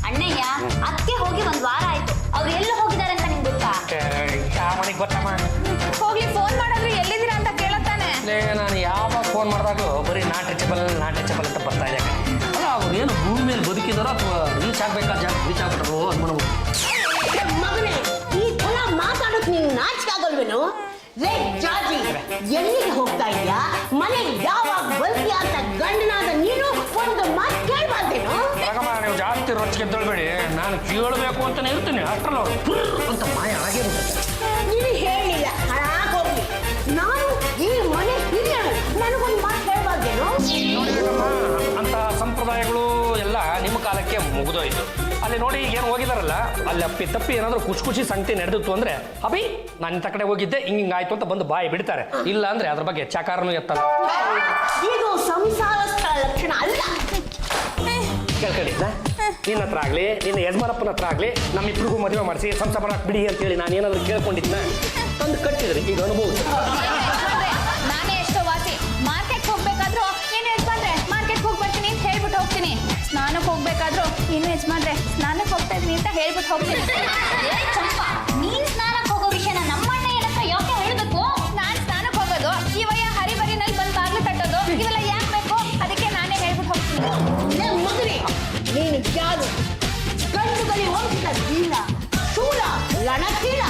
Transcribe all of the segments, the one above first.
ಅಣ್ಣಯ್ಯ ಅದಕ್ಕೆ ಹೋಗಿ ಒಂದ್ ವಾರ ಆಯ್ತು. ಅವ್ರು ಎಲ್ಲ ಹೋಗಿದ್ದಾರೆ ಅಂತ ನಿಮ್ಗೆ ಗೊತ್ತಾ? ಯಾವ ಮನೆಗೆ ಗೊತ್ತಮ್ಮ? ಹೋಗ್ಲಿ ಫೋನ್ ಮಾಡಿದ್ರು ಎಲ್ಲಿದ್ದೀರಾ ಅಂತ ಕೇಳತ್ತಾನೆ. ನಾನು ಯಾವಾಗ ಫೋನ್ ಮಾಡಿದಾಗಲೂ ಬರೀ ನಾಟ್ ರೀಚಬಲ್ ಅಂತ ಬರ್ತಾ ಇದೆ. ಅಲ್ಲ ಅವ್ರು ಏನು ಭೂಮಿ ಮೇಲೆ ಬದುಕಿದಾರೋ ಅಥವಾ ರೀಚ್ ಆಗ್ಬೇಕಾದ ಜಾಗ ರೀಚ್ ಆಗ್ಬಿಟ್ರು ಅನ್ಮನವು. ಮಗನೇ ಈ ತರ ಮಾತಾಡೋಕ್ ನೀನು ನಾಚಿಕೆ ಆಗಲ್ವೇನು? ಜಾಜಿ ಎಲ್ಲಿಗೆ ಹೋಗ್ತಾ ಇದೆಯಾ? ಮನೆಗೆ ಯಾವಾಗ ಬರ್ತೀಯಾ ಅಂತ ಗಂಡನಾದ ನೀನು ಒಂದು ಮಾತು ಕೇಳಬಾರ್ದೇನು? ನೀವು ಜಾಸ್ತಿ ರೊಚ್ಚಿಗೆ ಎದ್ದೊಳ್ಬೇಡಿ, ನಾನು ಕೇಳಬೇಕು ಅಂತಾನೆ ಇರ್ತೀನಿ. ಅಷ್ಟ್ರಲ್ಲ ಅಂತ ಮಾಯ ಆಗಿರುತ್ತೆ. ನೀನು ಹೇಳಿಲ್ಲ ಹಾಳಾಗೋಗ್ಲಿ. ನಾನು ಈ ಮನೆ ಹಿರಿಯಳು, ನನಗೊಂದು ಮಾತು ಕೇಳಬಾರ್ದೇನು? ನೋಡಿಬೇಕಮ್ಮ, ಅಂತ ಸಂಪ್ರದಾಯಗಳು ಎಲ್ಲ ನಿಮ್ಮ ಕಾಲಕ್ಕೆ ಮುಗಿದೋಯ್ತು. ಅಲ್ಲಿ ನೋಡಿ ಈಗ ಏನು ಹೋಗಿದಾರಲ್ಲ, ಅಲ್ಲಿ ಅಪ್ಪಿ ತಪ್ಪಿ ಏನಾದರೂ ಖುಷಿ ಸಂಗತಿ ನಡೆದಿತ್ತು ಅಂದ್ರೆ ಅಭಿ ನಾನು ಇಂಥ ಕಡೆ ಹೋಗಿದ್ದೆ ಹಿಂಗಾಯ್ತು ಅಂತ ಬಂದು ಬಾಯಿ ಬಿಡ್ತಾರೆ. ಇಲ್ಲ ಅಂದ್ರೆ ಅದ್ರ ಬಗ್ಗೆ ಚಕಾರನು ಎತ್ತಲ್ಲ. ಇದು ಸಂಸಾರಸ್ಥಳ ಲಕ್ಷಣ ಅಲ್ಲ. ಕೇಳ್ಕೊಂಡಿದ್ದ ನಿನ್ನ ಹತ್ರ ಆಗ್ಲಿ ನಿನ್ನ ಯಜಮಾನಪ್ಪನ ಹತ್ರ ಆಗ್ಲಿ ನಮ್ಮಿಬ್ರಿಗೂ ಮದುವೆ ಮಾಡಿಸಿ ಸಂಸಾರ ಮಾಡಕ್ ಬಿಡಿ ಅಂತೇಳಿ ನಾನು ಏನಾದ್ರು ಕೇಳ್ಕೊಂಡಿದ್ನ ತಂದು ಕಟ್ಟಿದ್ರಿ. ಈಗ ಅನುಭವ ನಾನೇ ಎಷ್ಟೋ ವಾಸಿ. ಮಾರ್ಕೆಟ್ ಹೋಗ್ಬೇಕಾದ್ರೂ ಏನು ಯಜಮಾನ್ರೆ ಮಾರ್ಕೆಟ್ ಹೋಗಿ ಬರ್ತೀನಿ ಅಂತ ಹೇಳ್ಬಿಟ್ಟು ಹೋಗ್ತೀನಿ. ಸ್ನಾನಕ್ಕೆ ಹೋಗ್ಬೇಕಾದ್ರೂ ಏನು ಯಜಮಾನ್ರೆ ಸ್ನಾನಕ್ಕೆ ಹೋಗ್ತಾ ಇದೀನಿ ಅಂತ ಹೇಳ್ಬಿಟ್ಟು ಹೋಗ್ತೀನಿ. ಚಂಪಾ, ನೀನ್ ಸ್ನಾನಕ್ಕೆ ಹೋಗೋ ವಿಷಯನ ನಮ್ಮಣ್ಣ ಏನಕ್ಕ ಯಾಕೆ ಹೇಳ್ಬೇಕು? ನಾನು ಸ್ನಾನಕ್ಕೆ ಹೋಗೋದು ಈ ವಯ ಹರಿಬರಿನಲ್ಲಿ ಬಂದು ಬಾಗ್ಲು ತಟ್ಟೋದು ಇವೆಲ್ಲ ಯಾಕೆ ಬೇಕು? ಅದಕ್ಕೆ ನಾನೇ ಹೇಳ್ಬಿಟ್ಟು ಹೋಗ್ತೀನಿ. ಮಗನೇ ನೀನು ಯಾರು? ಗಂಡುಗಲಿ ವಂಶದ ಬೀಳ ಶೂಲ ರಣಕೀಳ.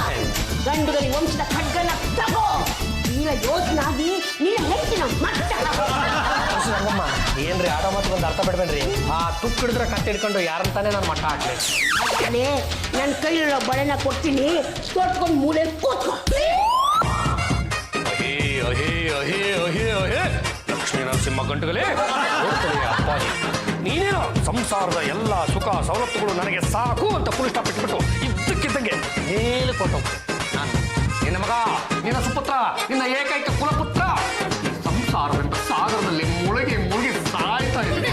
ಗಂಡುಗಲಿ ವಂಶದ ಖಡ್ಗನ ತಗೋ. ಈಗ ಯೋಚನಾಗಿ ನಿನ್ನ ಹೆಚ್ಚಿನ ಮಟ್ಟ. ಏನ್ರಿ ಆಡೋ ಮಾತು ಒಂದು ಅರ್ಥ ಬಿಡ್ಬೇಡ್ರಿ. ಆ ತುಕ್ಕು ಹಿಡಿದ್ರೆ ಕತ್ತೆ ಹಿಡ್ಕೊಂಡು ಯಾರಂತಾನೆ ನಾನು ಮಟ್ಟ ಹಾಕ್ಲಿ. ನನ್ನ ಕೈಲಿರೋ ಬಳೆನ ಕೊಡ್ತೀನಿ, ತೊಟ್ಕೊಂಡು ಮೂಲೆ ಕೂತ್ಕೋ. ಲಕ್ಷ್ಮೀ ನರಸಿಂಹ ಗಂಟುಗಳೇ ಅಪ್ಪಾಜಿ, ನೀನೇನೋ ಸಂಸಾರದ ಎಲ್ಲ ಸುಖ ಸವಲತ್ತುಗಳು ನನಗೆ ಸಾಕು ಅಂತ ಫುಲ್ ಸ್ಟಾಪ್ ಇಟ್ಬಿಟ್ಟು ಇದ್ದಕ್ಕಿದ್ದಂಗೆ ಮೇಲೆ ಕೊಟ್ಟು ನಾನು ನಿನ್ನ ಮಗ, ನಿನ್ನ ಸುಪುತ್ರ, ನಿನ್ನ ಏಕೈಕ ಕುಲಪುತ್ರ ಸಂಸಾರವೆಂಬ ಸಾಗರದಲ್ಲಿ ಮುಳುಗಿ ಸಾಯ್ತಾ ಇದ್ದೆ.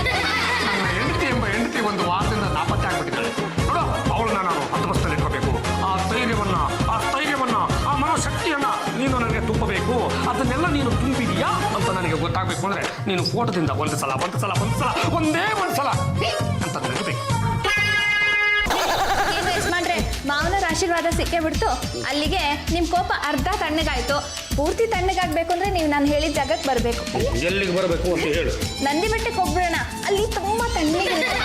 ನನ್ನ ಹೆಂಡತಿ ಎಂಬ ಹೆಂಡತಿ ಒಂದು ವಾರದಿಂದ ನಾಪತ್ತೆ ಆಗ್ಬಿಟ್ಟಿದ್ದಾಳೆ. ನೋಡು, ಅವಳನ್ನ ನಾನು ಹದ್ದುಬಸ್ತಲ್ಲಿ ಇಟ್ಕೋಬೇಕು. ಆ ಸ್ಥೈರ್ಯವನ್ನ ಆ ಮನೋಶಕ್ತಿಯನ್ನ ನೀನು ನನಗೆ ತುಂಬಬೇಕು. ಅದನ್ನೆಲ್ಲ ನೀನು ತುಂಬಿದೀಯಾ ಅಂತ ನನಗೆ ಗೊತ್ತಾಗಬೇಕು ಅಂದ್ರೆ ನೀನು ಫೋಟೋದಿಂದ ಒಂದು ಸಲ ಒಂದೇ ಒಂದು ಸಲ ಅಂತ ನೆನಪಬೇಕು. ಯಜಮಾನ್ರೆ ಮಾವನರ ಆಶೀರ್ವಾದ ಸಿಕ್ಕೇ ಬಿಡ್ತು. ಅಲ್ಲಿಗೆ ನಿಮ್ ಕೋಪ ಅರ್ಧ ತಣ್ಣಗಾಯ್ತು. ಪೂರ್ತಿ ತಣ್ಣಗಾಗ್ಬೇಕು ಅಂದ್ರೆ ನೀವು ನಾನು ಹೇಳಿದ ಜಾಗಕ್ಕೆ ಬರಬೇಕು. ಎಲ್ಲಿಗೆ ಬರಬೇಕು ಅಂತ ಹೇಳು. ನಂದಿ ಬೆಟ್ಟಕ್ಕೆ ಹೋಗ್ಬಿಡೋಣ, ಅಲ್ಲಿ ತುಂಬಾ ತಣ್ಣಗಿರುತ್ತೆ.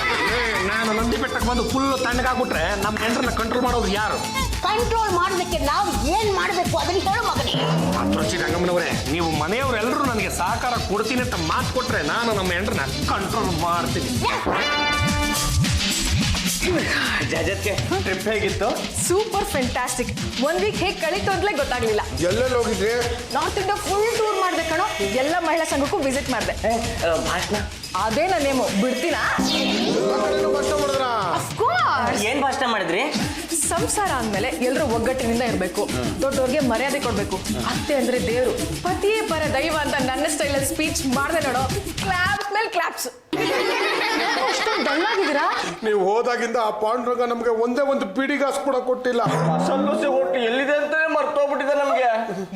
ನಾನು ನಂದಿ ಬೆಟ್ಟಕ್ಕೆ ಬಂದು ಫುಲ್ ತಣ್ಣಗಾಗ್ಬಿಟ್ರೆ ನಮ್ಮ ಹೆಂಡ್ರನ್ನ ಕಂಟ್ರೋಲ್ ಮಾಡೋರು ಯಾರು? ಕಂಟ್ರೋಲ್ ಮಾಡೋದಕ್ಕೆ ನಾವು ಏನ್ ಮಾಡಬೇಕು ಅದನ್ನ ಹೇಳು ಮಗನೇ. ರುಚಿ ರಂಗಮ್ಮನವರೇ, ನೀವು ಮನೆಯವರೆಲ್ಲರೂ ನನಗೆ ಸಹಕಾರ ಕೊಡ್ತೀನಿ ಅಂತ ಮಾತು ಕೊಟ್ರೆ ನಾನು ನಮ್ಮ ಹೆಂಡ್ರನ್ನ ಕಂಟ್ರೋಲ್ ಮಾಡ್ತೀನಿ. ಜಗತ್ಗೆ ಟ್ರಿಪ್ ಹೇಗಿತ್ತು? Super fantastic. 1 ವೀಕ್ ಹೇಗೆ ಕಳೀತು ಅಂತಲೇ ಗೊತ್ತಾಗ್ಲಿಲ್ಲ. ಎಲ್ಲೆಲ್ಲಿ ಹೋಗಿದ್ರಿ? ನಾರ್ತ್ ಇಂಡಿಯಾ ಫುಲ್ ಟೂರ್ ಮಾಡ್ದೆ ಕಣೋ. ಎಲ್ಲ ಮಹಿಳಾ ಸಂಘಕ್ಕೂ ವಿಸಿಟ್ ಮಾಡಿದೆ. ಭಾಷಣ ಅದೇ ನನ್ನೇಮೋ ಬಿಡ್ತೀನಾ? ಏನ್ ಭಾಷಣ ಮಾಡಿದ್ರಿ? ಸಂಸಾರ ಅಂದ್ಮೇಲೆ ಎಲ್ಲರೂ ಒಗ್ಗಟ್ಟಿನಿಂದ ಇರಬೇಕು, ದೊಡ್ಡವ್ರಿಗೆ ಮರ್ಯಾದೆ ಕೊಡ್ಬೇಕು, ಅತ್ತೆ ಅಂದ್ರೆ ದೇವ್ರು, ಪತಿಯೇ ಪರ ದೈವ ಅಂತ ನನ್ನ ಸ್ಟೈಲಲ್ಲಿ ಸ್ಪೀಚ್ ಮಾಡಿದೆ ನೋಡೋ. ಕ್ಲಾಪ್ಸ್ ಮೇಲೆ ಕ್ಲಾಪ್ಸ್. ಡಲ್ಲಾಗಿದ್ದೀರಾ? ನೀವು ಹೋದಾಗಿಂದ ಆ ಪಾಂಡುರಂಗ ನಮ್ಗೆ ಒಂದೇ ಒಂದು ಬೀಡಿಗಾಸ್ ಕೂಡ ಕೊಟ್ಟಿಲ್ಲ. ಸಲ್ಲೋಸೆ ಹೊಟ್ಟು ಎಲ್ಲಿದೆ ಅಂತಾನೆ ಮರ್ತೋಗ್ಬಿಟ್ಟಿದೆ ನಮ್ಗೆ.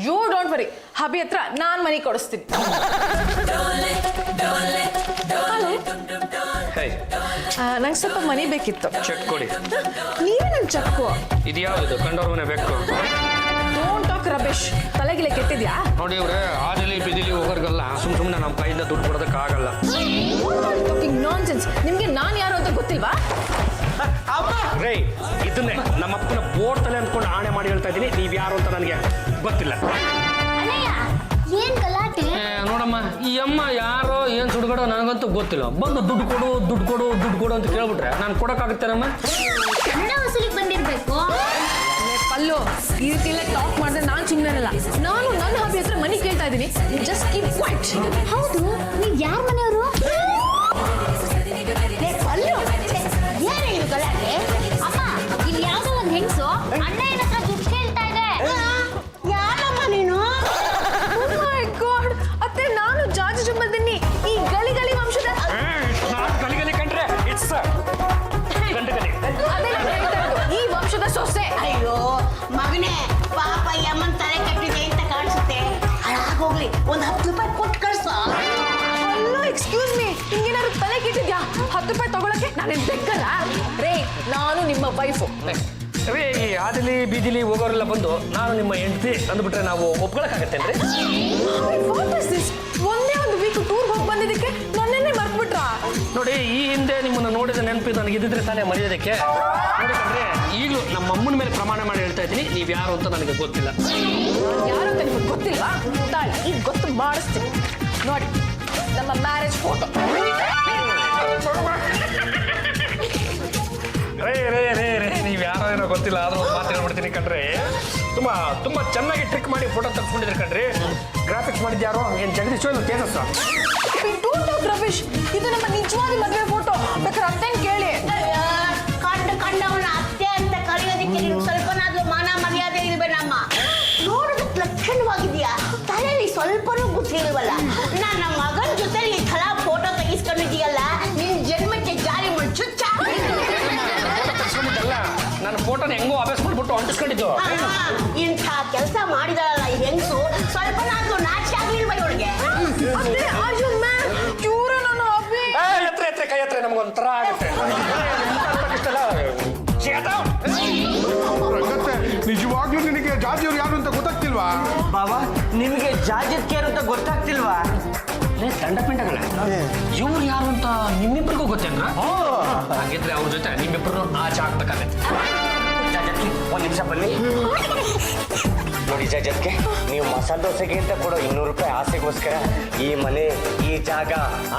ಯು ಡೋಂಟ್ ವರಿ, ಹಬಿ ಹತ್ರ ನಾನ್ ಮನೆ ಕೊಡಿಸ್ತೀನಿ. ನಂಗೆ ಸ್ವಲ್ಪ ಮನಿ ಬೇಕಿತ್ತು. ಚೆಕ್ ಕೊಡಿ. ನೀವೇ ನನ್ ಚೆಕ್ಕು. ಇದ್ಯಾವುದು ಕಂಡವ್ರ ಮನೆ ಬೇಕು? Don't talk rubbish. ತಲೆಗಿಲೆ ಕೆಟ್ಟಿದ್ಯಾ? ನೋಡಿ ಇವ್ರೆ, ಆದಿಲಿ ಬಿದಿಲಿ ಹೋಗೋರ್ಗಲ್ಲ ಸುಮ್ಮನೆ ನಮ್ಮ ಕೈಯಿಂದ ದುಡ್ಡು ಕೊಡೋದಕ್ಕಾಗಲ್ಲ. ನಾನ್ಸೆನ್ಸ್. ನಿಮ್ಗೆ ನಾನ್ ಯಾರು ಅಂತ ಗೊತ್ತಿಲ್ವಾ? ರೇ, ಇದನ್ನೇ ನಮ್ಮಪ್ಪನ ಬೋರ್ಡ್ ತಲೆ ಅಂದ್ಕೊಂಡು ಆಣೆ ಮಾಡಿ ಹೇಳ್ತಾ ಇದ್ದೀನಿ. ನೀವ್ ಯಾರು ಅಂತ ನನಗೆ ಗೊತ್ತಿಲ್ಲ. ಏನ್ ಗಲಾಟೆ? ನೋಡಮ್ಮ, ಈ ಅಮ್ಮ ಯಾರೋ ಏನ್ ಸುಡುಗಡೋ ನನಗಂತೂ ಗೊತ್ತಿಲ್ಲ. ಬಂದು ದುಡ್ಡು ಕೊಡು ಅಂತ ಕೇಳ್ಬಿಟ್ರೆ ನಾನು ಕೊಡಕ್ಕಾಗುತ್ತೇನಮ್ಮ? ಚಂದ ವಸೂಲಿಗೆ ಬಂದಿರ್ಬೇಕು. ಪಲ್ಲು, ಈ ರೀತಿ ಟಾಕ್ ಮಾಡಿದ್ರೆ ನಾನು ಸುಮ್ಮನೆನಲ್ಲ. ನಾನು ನನ್ನ ಹಬ್ಬಿ ಹತ್ರ ಮನಿ ಕೇಳ್ತಾ ಇದ್ದೀನಿ. Just keep quiet. ಹೌದು, ನೀವ್ ಯಾರ ಮನೆಯವರು? ಏನೇನು ಗಲಾಟೆ? ಅಮ್ಮ, ಇಲ್ಲಿ ಯಾವ್ದೋ ಒಂದ್ ಹೆಂಗ್ಸು ಅಣ್ಣ ಏನತ್ರ ದುಡ್ಡು ಕೇಳ್ತಾ ಇದೆ. ಯಾರಮ್ಮ ನೀನು? ಅತ್ತೆ, ನಾನು ಜಾಜಿ ಜುಂಬಲ್ದಿನಿ. ಈ ಗಲಿ ವಂಶದ ಗಲಿ ಕಂಡ್ರೆ ಇಟ್ಸ್ ಈ ವಂಶದ ಸೊಸೆ. ಅಯ್ಯೋ ಮಗನೇ, ಪಾಪ ಯಮ್ಮನ್ ತಲೆ ಕಟ್ಟಿದೆ ಅಂತ ಕಾಣಿಸುತ್ತೆ. ಹಾಳಾಗೋಗ್ಲಿ, ಒಂದು 10 ರೂಪಾಯಿ ಕೊಟ್ಟು ಕಳ್ಸೋ. ಎಕ್ಸ್ಕ್ಯೂಸ್ ಮೀ, ಹಿಂಗೇನಾದ್ರು ತಲೆ ಕೆಟ್ಟಿದ್ಯಾ? 10 ರೂಪಾಯಿ ತಗೊಳಕ್ಕೆ ನಾನೇನ್ ಬೆಕ್ಕಲ್ಲ. ನಾನು ನಿಮ್ಮ ವೈಫು. ರವಿ, ಈ ಆದಿಲಿ ಬೀದಿಲಿ ಹೋಗೋರೆಲ್ಲ ಬಂದು ನಾನು ನಿಮ್ಮ ಹೆಂಡತಿ ಅಂದ್ಬಿಟ್ರೆ ನಾವು ಒಪ್ಕೊಳಕ್ಕಾಗತ್ತೇನ್ರಿ? ಒಂದೇ ಒಂದು ವೀಕ್ ಟೂರ್ ಹೋಗಿ ಬಂದಿದ್ದಕ್ಕೆ ನನ್ನೇ ಮರ್ತ್ಬಿಟ್ರಾ? ನೋಡಿ, ಈ ಹಿಂದೆ ನಿಮ್ಮನ್ನು ನೋಡಿದ ನೆನಪು ನನಗೆ ಇದ್ದಿದ್ರೆ ತಾನೇ ಮರೆಯೋದಕ್ಕೆ. ನೋಡಿದ್ರೆ ಈಗಲೂ ನಮ್ಮ ಅಮ್ಮನ ಮೇಲೆ ಪ್ರಮಾಣ ಮಾಡಿ ಹೇಳ್ತಾ ಇದ್ದೀನಿ, ನೀವು ಯಾರು ಅಂತ ನನಗೆ ಗೊತ್ತಿಲ್ಲ. ಯಾರು ಅಂತ ನಿಮಗೆ ಗೊತ್ತಿಲ್ವಾ? ತಾಳಿ ಈಗ ಗೊತ್ತು ಮಾಡಿಸ್ತೀನಿ ನೋಡಿ, ನಮ್ಮ ಮ್ಯಾರೇಜ್ ಫೋಟೋ. ರೇ ನೀವು ಯಾರೋ ಏನೋ ಗೊತ್ತಿಲ್ಲ, ಆದ್ರೂ ಮಾತು ಹೇಳ್ಬಿಡ್ತೀನಿ ಕಣ್ರಿ. ತುಂಬಾ ಚೆನ್ನಾಗಿ ಟ್ರಿಕ್ ಮಾಡಿ ಫೋಟೋ ತೆಗೆಸ್ಕೊಂಡಿದ್ರಿ ಕಣ್ರಿ. ಗ್ರಾಫಿಕ್ಸ್ ಮಾಡಿದ್ದು ಯಾರೋ? ಏನು ಜಗದೀಶ್ ಇಲ್ಲ ತೇಜಸ್? ರಮೇಶ್, ಇದು ನಮ್ಮ ನಿಜವಾದ ಮದುವೆ ಫೋಟೋ. ಬೇಕಾದ್ರೆ ಅತ್ತೇನ್ ಕೇಳಿ. ಕಂಡವನ ಅತ್ತೆ ಅಂತ ಕರೆಯೋದಕ್ಕೆ ನಿಮ್ಗೆ ಸ್ವಲ್ಪನಾದ್ರೂ ಮಾನ ಮರ್ಯಾದೆ ಇಲ್ಬೇನಮ್ಮ. ನೋಡೋದಕ್ಕೆ ಲಕ್ಷಣವಾಗಿದ್ಯಾ, ತಲೆಯಲ್ಲಿ ಸ್ವಲ್ಪನೂ ಬುದ್ಧಿ ಇಲ್ವಲ್ಲ. ನನ್ನ ಮಗನ ಜೊತೆ ಈ ಥರ ಫೋಟೋ ತೆಗಿಸ್ಕೊಂಡಿದೀಯಲ್ಲ, ನಿನ್ ಜನ್ಮಕ್ಕೆ ಜಾರಿ ಮುಚ್ಚುಚ್ಚ. ನನ್ನ ಫೋಟೋನ ಹೆಂಗೋ ಅಭ್ಯಾಸ ಮಾಡ್ಬಿಟ್ಟು ಅಂಟಿಸ್ಕೊಂಡಿದ್ದು. ಇಂಥ ಕೆಲಸ ಮಾಡಿದಾಳಲ್ಲ ಈ ಹೆಂಗಸು, ಸ್ವಲ್ಪನಾದ್ರೂ ನಾಚಿಕೆ ಆಗ್ಲಿಲ್ವ ಇವಳಿಗೆ? ಎತ್ರ ಕೈ ಹತ್ರ ನಮ್ಗೊಂಥರ ಆಗುತ್ತೆ. ನಿಜವಾಗ್ಲೂ ನಿನಗೆ ಜಾಜಿಯವ್ರು ಯಾರು ಅಂತ ಗೊತ್ತಾಗ್ತಿಲ್ವಾ? ಬಾಬಾ, ನಿಮಗೆ ಜಾಜಿದ್ ಕೇರ್ ಅಂತ ಗೊತ್ತಾಗ್ತಿಲ್ವಾ? ದಂಡ ಪಿಂಡಗಳ ಇವ್ರು ಯಾರು ಅಂತ ನಿಮ್ಮಿಬ್ಬರಿಗೂ ಗೊತ್ತೇನ್ರ? ಹಾಗಿದ್ರೆ ಅವ್ರ ಜೊತೆ ನಿಮ್ಮಿಬ್ಬರು ಆಚೆ ಹಾಕ್ಬೇಕಾಗತ್ತೆ. ಜಾಜತ್ಗೆ ಒಂದ್ ನಿಮಿಷ ಬನ್ನಿ. ನೋಡಿ ಜಾಜತ್ಗೆ, ನೀವು ಮಸಾಲೆ ದೋಸೆಗೆ ಅಂತ ಕೊಡೋ 200 ರೂಪಾಯಿ ಆಸೆಗೋಸ್ಕರ ಈ ಮನೆ, ಈ ಜಾಗ,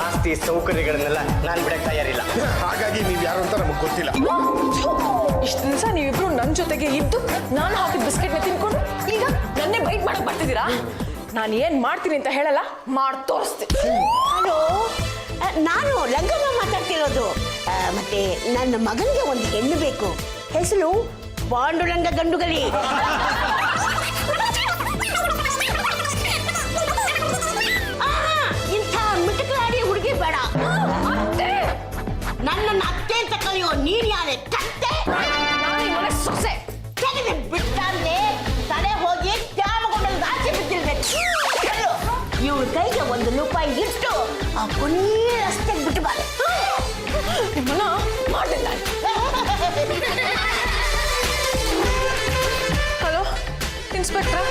ಆಸ್ತಿ, ಸೌಕರ್ಯಗಳನ್ನೆಲ್ಲ ನಾನು ಬಿಡಕ್ಕೆ ತಯಾರಿಲ್ಲ. ಹಾಗಾಗಿ ನೀವು ಯಾರು ಅಂತ ನಮಗೆ ಗೊತ್ತಿಲ್ಲ. ಇಷ್ಟು ದಿವಸ ನೀವಿಬ್ರು ನನ್ನ ಜೊತೆಗೆ ಇದ್ದು ನಾನು ಹಾಕಿದ ಬಿಸ್ಕೆಟ್ನ ತಿನ್ಕೊಂಡು ಈಗ ನನ್ನೇ ಬೈಟ್ ಮಾಡಕ್ ಬರ್ತಿದ್ದೀರಾ? ನಾನು ಏನ್ ಮಾಡ್ತೀನಿ ಅಂತ ಹೇಳಲ್ಲ, ಮಾಡಿ ತೋರಿಸ್ತೀನಿ. ಹಲೋ, ನಾನು ಲಂಗಮ್ಮ ಮಾತಾಡ್ತಿರೋದು. ಮತ್ತೆ ನನ್ನ ಮಗನಿಗೆ ಒಂದು ಹೆಣ್ಣು ಬೇಕು. ಹೆಸರು ಪಾಂಡುರಂಗ ಗಂಡುಗಲಿ. ಇಂಥ ಮಿಟಕಲಾಡಿ ಹುಡುಗಿ ಬೇಡ. ನನ್ನನ್ನು ಅತ್ತೆ ಅಂತ ಕರೆಯೋ ನೀನ್ ಯಾರೇ ಕತ್ತೆ? ನಾನು ಈ ಮನೆ ಸೊಸೆ. ತೆಗೆದು ಬಿಟ್ಟಂದ್ರೆ ತಲೆ ಹೋಗಿ ತ್ಯಾಮಗೊಂಡಲ್ಲಿ ಆಚೆ ಬಿದ್ದಿರ್ಬೇಕು. ಇವಳ ಕೈಗೆ 1 ರೂಪಾಯಿ ಇಟ್ಟು ಆ ಕೊನೆಯ ರಸ್ತೆಗೆ ಬಿಟ್ಟು ಬಾರೆ. ನಿಮ್ಮನ್ನ ಮಾಡ್ತಿದ್ದಾನೆ. ಹಲೋ ಇನ್ಸ್ಪೆಕ್ಟರ್,